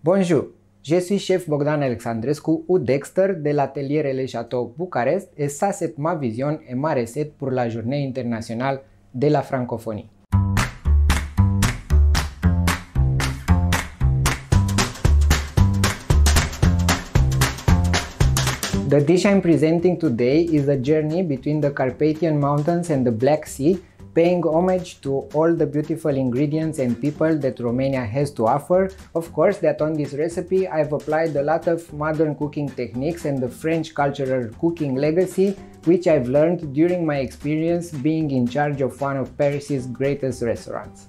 Bonjour, je suis chef Bogdan Alexandrescu ou Dexter de l'atelier Le Château Bucarest et ça c'est ma vision et ma recette pour la journée internationale de la francophonie. The dish I'm presenting today is a journey between the Carpathian Mountains and the Black Sea, paying homage to all the beautiful ingredients and people that Romania has to offer. Of course, that on this recipe I've applied a lot of modern cooking techniques and the French cultural cooking legacy, which I've learned during my experience being in charge of one of Paris's greatest restaurants.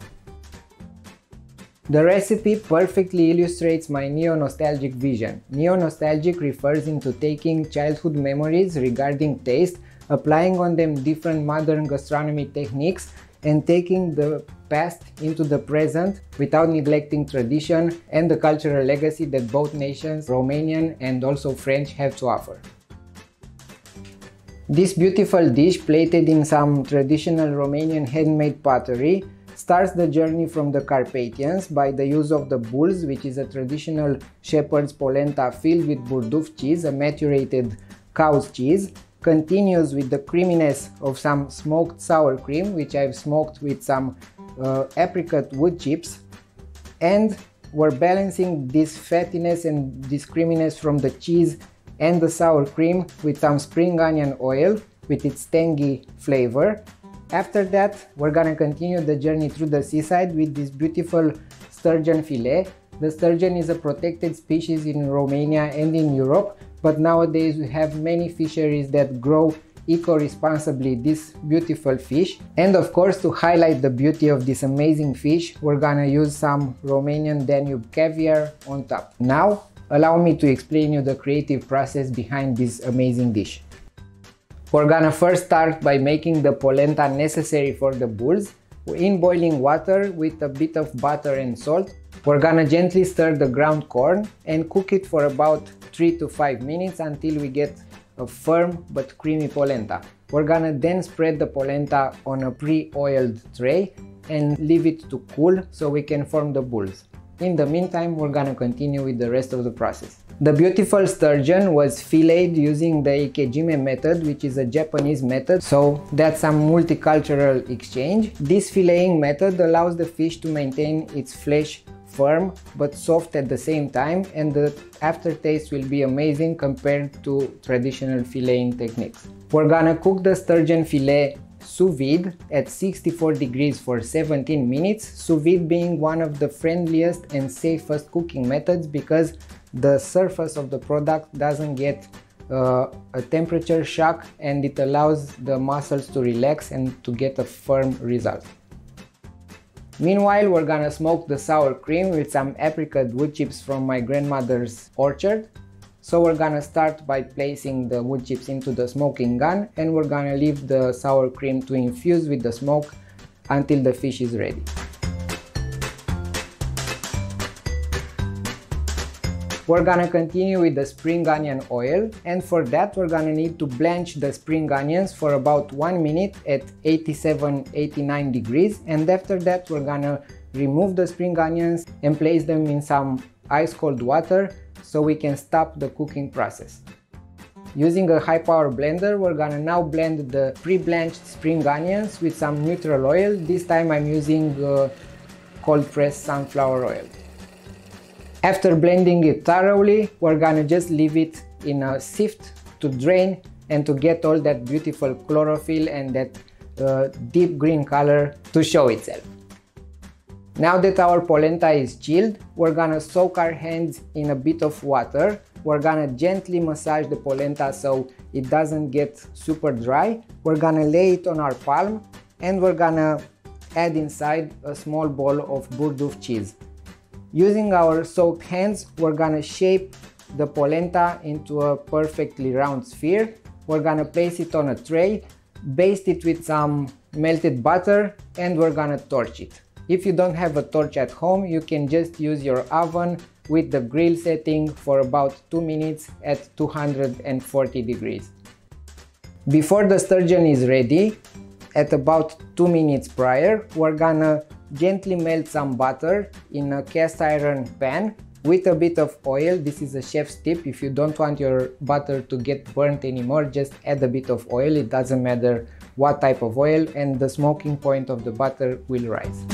The recipe perfectly illustrates my neo-nostalgic vision. Neo-nostalgic refers into taking childhood memories regarding taste, applying on them different modern gastronomy techniques, and taking the past into the present without neglecting tradition and the cultural legacy that both nations, Romanian and also French, have to offer. This beautiful dish, plated in some traditional Romanian handmade pottery, starts the journey from the Carpathians by the use of the bulls, which is a traditional shepherd's polenta filled with burduf cheese, a maturated cow's cheese, continues with the creaminess of some smoked sour cream, which I've smoked with some apricot wood chips, and we're balancing this fattiness and this creaminess from the cheese and the sour cream with some spring onion oil with its tangy flavor. After that, we're gonna continue the journey through the seaside with this beautiful sturgeon fillet. The sturgeon is a protected species in Romania and in Europe, but nowadays we have many fisheries that grow eco-responsibly this beautiful fish. And of course, to highlight the beauty of this amazing fish, we're gonna use some Romanian Danube caviar on top. Now, allow me to explain you the creative process behind this amazing dish. We're gonna first start by making the polenta necessary for the bulls. In boiling water with a bit of butter and salt, we're gonna gently stir the ground corn and cook it for about 3 to 5 minutes until we get a firm but creamy polenta. We're gonna then spread the polenta on a pre-oiled tray and leave it to cool so we can form the bulls. In the meantime, we're gonna continue with the rest of the process. The beautiful sturgeon was filleted using the ikejime method, which is a Japanese method, so that's some multicultural exchange. This filleting method allows the fish to maintain its flesh firm but soft at the same time, and the aftertaste will be amazing compared to traditional filleting techniques. We're gonna cook the sturgeon fillet sous vide at 64 degrees for 17 minutes, sous vide being one of the friendliest and safest cooking methods because the surface of the product doesn't get a temperature shock and it allows the muscles to relax and to get a firm result. Meanwhile, we're gonna smoke the sour cream with some apricot wood chips from my grandmother's orchard. So we're gonna start by placing the wood chips into the smoking gun, and we're gonna leave the sour cream to infuse with the smoke until the fish is ready. We're gonna continue with the spring onion oil, and for that we're gonna need to blanch the spring onions for about 1 minute at 87-89 degrees, and after that we're gonna remove the spring onions and place them in some ice cold water so we can stop the cooking process. Using a high power blender, we're gonna now blend the pre-blanched spring onions with some neutral oil. This time I'm using cold pressed sunflower oil. After blending it thoroughly, we're gonna just leave it in a sieve to drain and to get all that beautiful chlorophyll and that deep green color to show itself. Now that our polenta is chilled, we're gonna soak our hands in a bit of water. We're gonna gently massage the polenta so it doesn't get super dry. We're gonna lay it on our palm and we're gonna add inside a small bowl of burduf cheese. Using our soaked hands, we're gonna shape the polenta into a perfectly round sphere. We're gonna place it on a tray, baste it with some melted butter, and we're gonna torch it. If you don't have a torch at home, you can just use your oven with the grill setting for about 2 minutes at 240 degrees. Before the sturgeon is ready, at about 2 minutes prior, we're gonna gently melt some butter in a cast iron pan. with a bit of oil. This is a chef's tip. If you don't want your butter to get burnt anymore, just add a bit of oil. It doesn't matter what type of oil, and the smoking point of the butter will rise.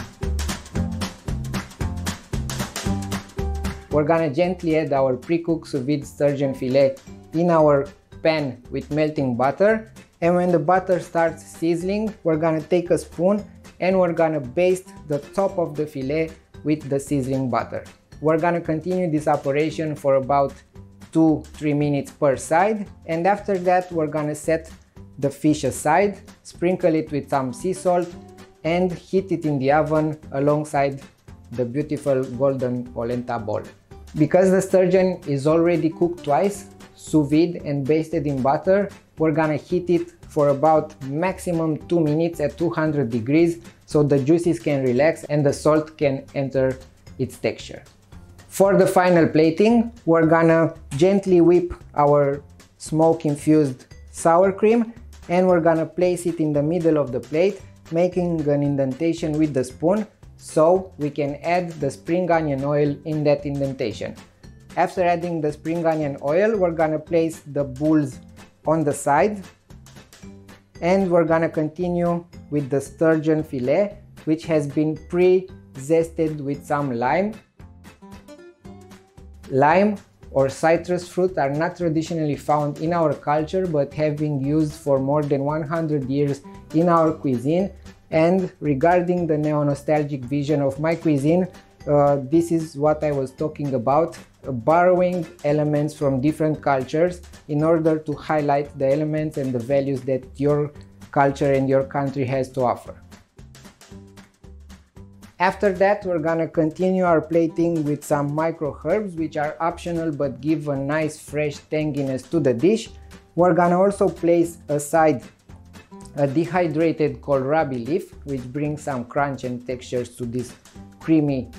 We're gonna gently add our pre-cooked sous vide sturgeon filet in our pan with melting butter, and when the butter starts sizzling, we're gonna take a spoon and we're gonna baste the top of the filet with the sizzling butter. We're gonna continue this operation for about 2-3 minutes per side, and after that we're gonna set the fish aside, sprinkle it with some sea salt, and heat it in the oven alongside the beautiful golden polenta ball. Because the sturgeon is already cooked twice, sous vide and basted in butter, we're gonna heat it for about maximum 2 minutes at 200 degrees so the juices can relax and the salt can enter its texture. For the final plating, we're gonna gently whip our smoke infused sour cream, and we're gonna place it in the middle of the plate, making an indentation with the spoon so we can add the spring onion oil in that indentation. After adding the spring onion oil, we're gonna place the bulls on the side, and we're gonna continue with the sturgeon filet, which has been pre-zested with some lime. Lime or citrus fruit are not traditionally found in our culture, but have been used for more than 100 years in our cuisine. And regarding the neo-nostalgic vision of my cuisine, this is what I was talking about, borrowing elements from different cultures in order to highlight the elements and the values that your culture and your country has to offer. After that, we're gonna continue our plating with some micro herbs, which are optional but give a nice fresh tanginess to the dish. We're gonna also place aside a dehydrated kohlrabi leaf, which brings some crunch and textures to this creamy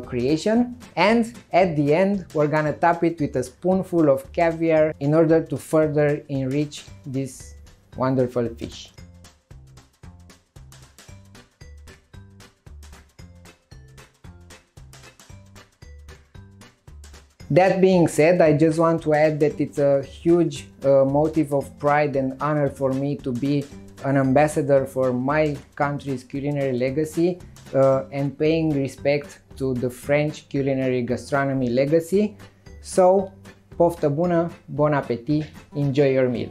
creation. And at the end, we're gonna top it with a spoonful of caviar in order to further enrich this wonderful fish. That being said, I just want to add that it's a huge motive of pride and honor for me to be an ambassador for my country's culinary legacy and paying respect to the French culinary gastronomy legacy. So, poftă bună, bon appétit, enjoy your meal!